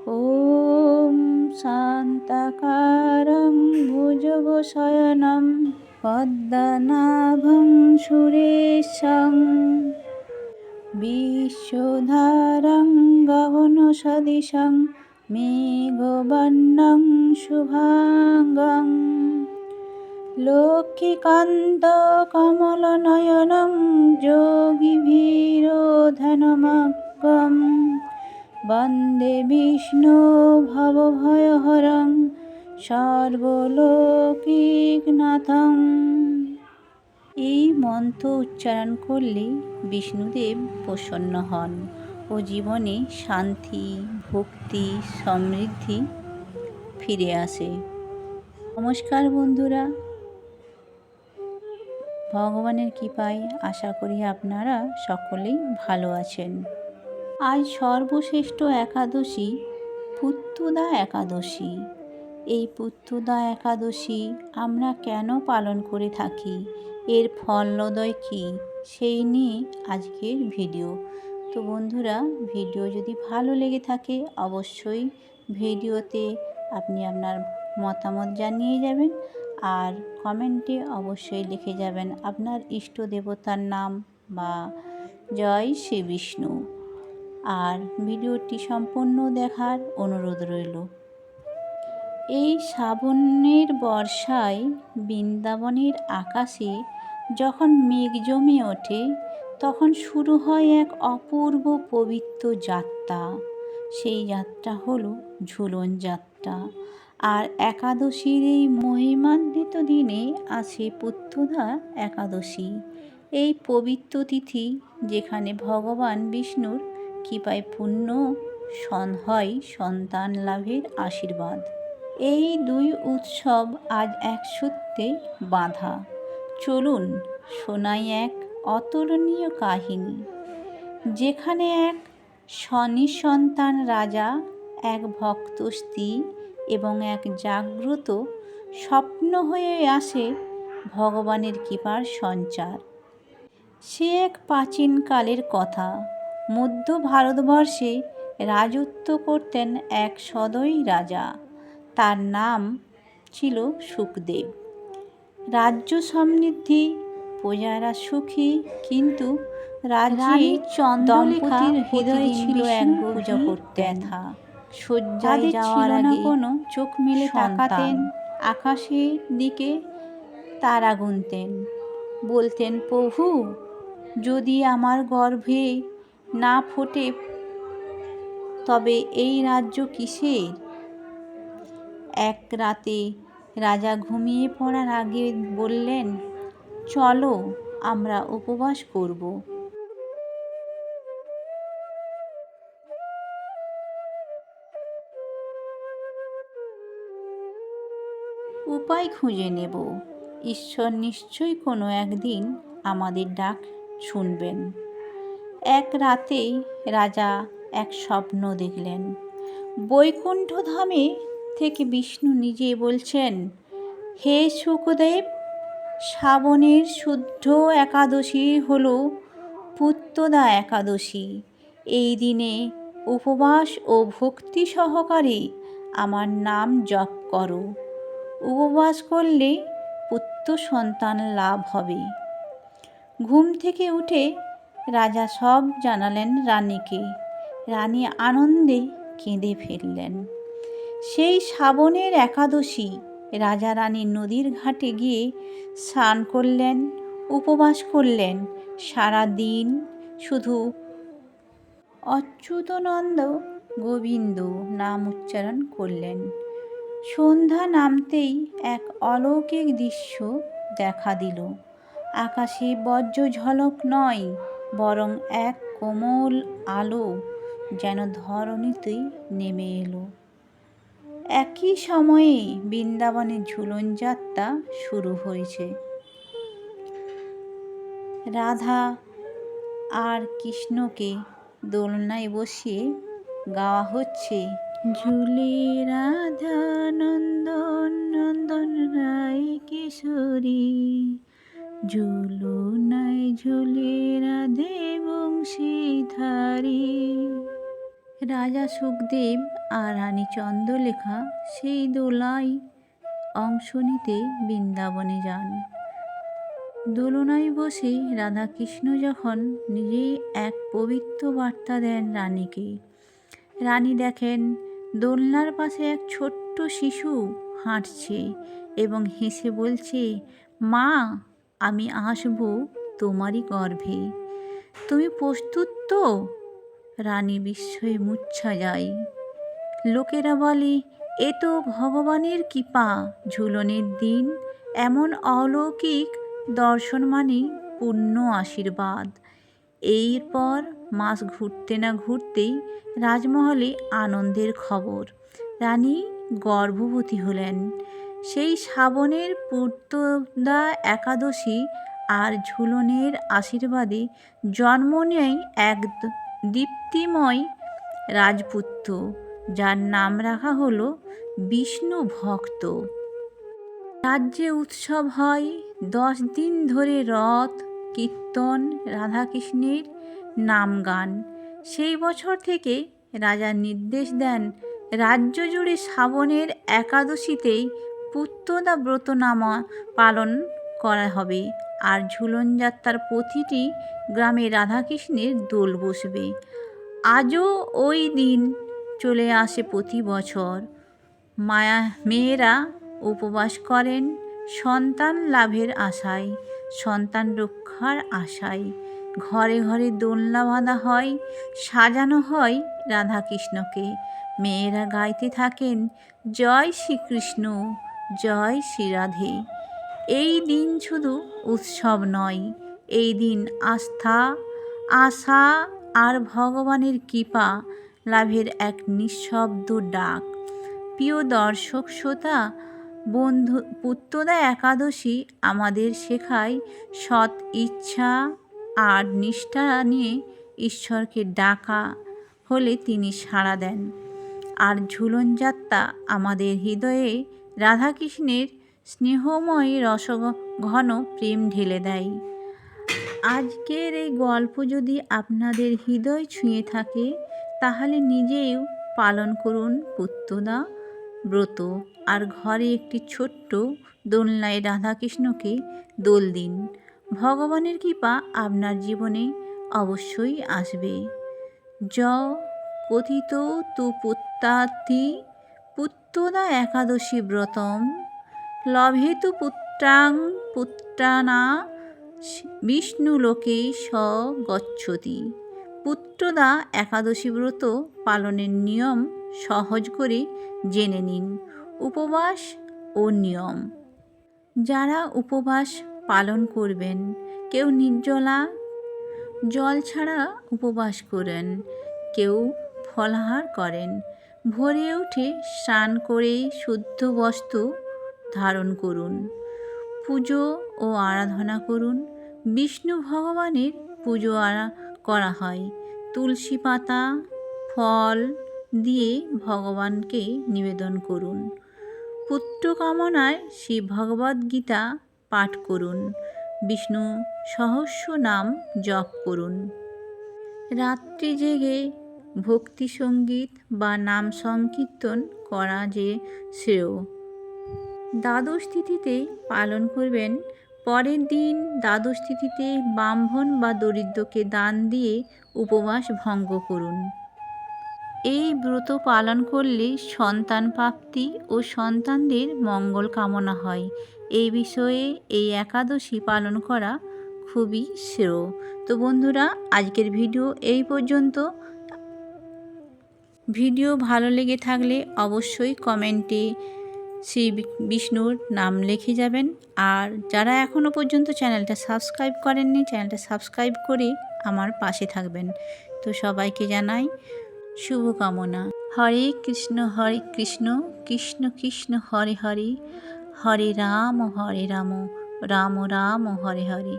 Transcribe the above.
ॐ शान्ताकारं भुजगशयनं पद्मनाभं सुरेशं विश्वधारं गगनसदृशं मेघवर्णं शुभांगं लक्ष्मीकान्तकमलनयनं योगिभिर्ध्यानमग्नं वन्दे विष्णु भवभयहरं সর্বলোকনাথং। এই মন্ত্র উচ্চারণ করলে বিষ্ণুদেব প্রসন্ন হন ও জীবনে শান্তি, ভক্তি, সমৃদ্ধি ফিরে আসে। নমস্কার বন্ধুরা, ভগবানের কৃপায় আশা করি আপনারা সকলেই ভালো আছেন। আজ সর্বশ্রেষ্ঠ একাদশী পুত্তুদা একাদশী। এই পুত্তুদা একাদশী আমরা কেন পালন করে থাকি, এর ফলোদয় কী, সেই নিয়ে আজকের ভিডিও। তো বন্ধুরা, ভিডিও যদি ভালো লেগে থাকে অবশ্যই ভিডিওতে আপনি আপনার মতামত জানিয়ে যাবেন, আর কমেন্টে অবশ্যই লিখে যাবেন আপনার ইষ্ট দেবতার নাম বা জয় শ্রী বিষ্ণু। আর ভিডিওটি সম্পূর্ণ দেখার অনুরোধ রইল। এই শ্রাবণের বর্ষায় বৃন্দাবনের আকাশে যখন মেঘ জমে ওঠে, তখন শুরু হয় এক অপূর্ব পবিত্র যাত্রা। সেই যাত্রা হলো ঝুলন যাত্রা। আর একাদশীর এই মহিমান্বিত দিনে আছে পুত্তুদা একাদশী। এই পবিত্র তিথি, যেখানে ভগবান বিষ্ণুর কৃপায় পূর্ণ হয় সন্তান লাভের আশীর্বাদ। এই দুই উৎসব আজ এক সূত্রে বাঁধা। চলুন শোনাই এক অতুলনীয় কাহিনী, যেখানে এক নিঃসন্তান রাজা, এক ভক্ত স্ত্রী এবং এক জাগ্রত স্বপ্ন হয়ে আসে ভগবানের কৃপার সঞ্চার। সে এক প্রাচীনকালের কথা। মধ্য ভারতবর্ষে রাজত্ব করতেন এক সদয় রাজা। তার নাম ছিল সুখদেব। রাজ্য সমৃদ্ধি, প্রজারা সুখী, কিন্তু রানী চন্দ্রলেখার হৃদয়ে ছিল এক পূজা করতেন। শয্যায় যাওয়ার আগে কোনো চোখ মেলে তাকাতেন আকাশের দিকে, তারা গুনতেন, বলতেন, প্রভু, যদি আমার গর্ভে না ফোটে তবে এই রাজ্য কিসের? এক রাতে রাজা ঘুমিয়ে পড়ার আগে বললেন, চলো আমরা উপবাস করব। উপায় খুঁজে নেব। ঈশ্বর নিশ্চয়ই কোনো একদিন আমাদের ডাক শুনবেন। এক রাতেই রাজা এক স্বপ্ন দেখলেন। বৈকুণ্ঠ ধামে থেকে বিষ্ণু নিজে বলছেন, হে সুখদেব, শ্রাবণের শুদ্ধ একাদশী হল পুত্তুদা একাদশী। এই দিনে উপবাস ও ভক্তি সহকারে আমার নাম জপ করো। উপবাস করলে পুত্র সন্তান লাভ হবে। ঘুম থেকে উঠে রাজা সব জানালেন রানীকে। রানী আনন্দে কেঁদে ফেললেন। সেই শ্রাবণের একাদশী রাজা রানী নদীর ঘাটে গিয়ে স্নান করলেন, উপবাস করলেন। সারা দিন শুধু অচ্যুতানন্দ গোবিন্দ নাম উচ্চারণ করলেন। সন্ধ্যা নামতেই এক অলৌকিক দৃশ্য দেখা দিল। আকাশে বজ্র ঝলক নয়, বরং এক কোমল আলো যেন ধরণীতেই নেমে এলো। একই সময়ে বৃন্দাবনে ঝুলন যাত্রা শুরু হয়েছে। রাধা আর কৃষ্ণকে দোলনায় বসিয়ে গাওয়া হচ্ছে, ঝুলে রাধা নন্দন নন্দন রায় কিশোরী, ঝুলনায় ঝুলে রাধে বংশীধারী। রাজা সুখদেব আর রানী চন্দ্রলেখা সেই দোলায় অংশ নিতে বৃন্দাবনে যান। দোলনায় বসে রাধাকৃষ্ণ যখন নিজেই এক পবিত্র বার্তা দেন রানীকে। রানী দেখেন দোলনার পাশে এক ছোট্ট শিশু হাঁটছে এবং হেসে বলছে, মা, আমি আসব তোমারই গর্ভে, তুমি প্রস্তুত তো? রানী বিস্ময়ে মূর্ছা যায়। লোকেরা বলে, এ তো ভগবানের কৃপা, ঝুলনের দিন এমন অলৌকিক দর্শন মানে পূর্ণ আশীর্বাদ। এরপর মাস ঘুরতে না ঘুরতেই রাজমহলে আনন্দের খবর, রানী গর্ভবতী হলেন। সেই শ্রাবণের পুত্রদা একাদশী আর ঝুলনের আশীর্বাদে জন্ম নেয় এক দীপ্তিময় রাজপুত্র, যার নাম রাখা হলো বিষ্ণু ভক্ত। রাজ্যে উৎসব হয়, 10 দিন ধরে রথ, কীর্তন, রাধাকৃষ্ণের নাম গান। সেই বছর থেকে রাজা নির্দেশ দেন, রাজ্য জুড়ে শ্রাবণের একাদশীতেই পুত্রদা ব্রত নামা পালন করা হবে আর ঝুলন যাত্রার প্রতিটি গ্রামে রাধাকৃষ্ণের দোল বসবে। আজও ওই দিন চলে আসে প্রতি বছর। মেয়েরা উপবাস করেন সন্তান লাভের আশায়, সন্তান রক্ষার আশায়। ঘরে ঘরে দোলনা বাঁধা হয়, সাজানো হয় রাধাকৃষ্ণকে। মেয়েরা গাইতে থাকেন, জয় শ্রীকৃষ্ণ, জয় শ্রী রাধে। এই দিন শুধু উৎসব নয়, এই দিন আস্থা, আশা আর ভগবানের কৃপা লাভের এক নিঃশব্দ ডাক। প্রিয় দর্শক শ্রোতা বন্ধু, পুত্রদা একাদশী আমাদের শেখায় সৎ ইচ্ছা আর নিষ্ঠা নিয়ে ঈশ্বরকে ডাকা হলে তিনি সাড়া দেন। আর ঝুলন যাত্রা আমাদের হৃদয়ে রাধাকৃষ্ণের স্নেহময় রসঘন প্রেম ঢেলে দেয়। আজকের এই গল্প যদি আপনাদের হৃদয় ছুঁয়ে থাকে, তাহলে নিজেও পালন করুন পুত্রদা ব্রত আর ঘরে একটি ছোট্ট দোলনায় রাধাকৃষ্ণকে দোল দিন। ভগবানের কৃপা আপনার জীবনে অবশ্যই আসবে। কথিত তু পুত্রার্থী পুত্রদা একাদশী ব্রতম লভেতু পুত্রাণা বিষ্ণুলোকে স গচ্ছতি। পুত্রদা একাদশী ব্রত পালনের নিয়ম সহজ করে জেনে নিন। উপবাস ও নিয়ম। যারা উপবাস পালন করবেন, কেউ নির্জলা জল ছাড়া উপবাস করেন, কেউ ফলাহার করেন। ভোরে উঠে স্নান করে শুদ্ধ বস্ত্র ধারণ করুন, পুজো ও আরাধনা করুন। বিষ্ণু ভগবানের পুজো করা হয়, তুলসী পাতা, ফল দিয়ে ভগবানকে নিবেদন করুন। পুত্র কামনায় শ্রী ভগবদ্ গীতা পাঠ করুন, বিষ্ণু সহস্র নাম জপ করুন। রাত্রি জেগে ভক্তি সঙ্গীত বা নাম সংকীর্তন করা যে শ্রেয়। দ্বাদশ তিথিতে পালন করবেন। পরের দিন দ্বাদশ তিথিতে ব্রাহ্মণ বা দরিদ্রকে দান দিয়ে উপবাস ভঙ্গ করুন। এই ব্রত পালন করলে সন্তান প্রাপ্তি ও সন্তানদের মঙ্গল কামনা হয়। এই বিষয়ে এই একাদশী পালন করা খুবই শ্রেয়। তো বন্ধুরা, আজকের ভিডিও এই পর্যন্ত। ভিডিও ভালো লেগে থাকলে অবশ্যই কমেন্টে শ্রী বিষ্ণুর নাম লিখে যাবেন। আর যারা এখনও পর্যন্ত চ্যানেলটা সাবস্ক্রাইব করেননি, চ্যানেলটা সাবস্ক্রাইব করে আমার পাশে থাকবেন। তো সবাইকে জানাই শুভকামনা। হরে কৃষ্ণ কৃষ্ণ কৃষ্ণ হরে হরে, হরে রাম রাম রাম হরে হরে।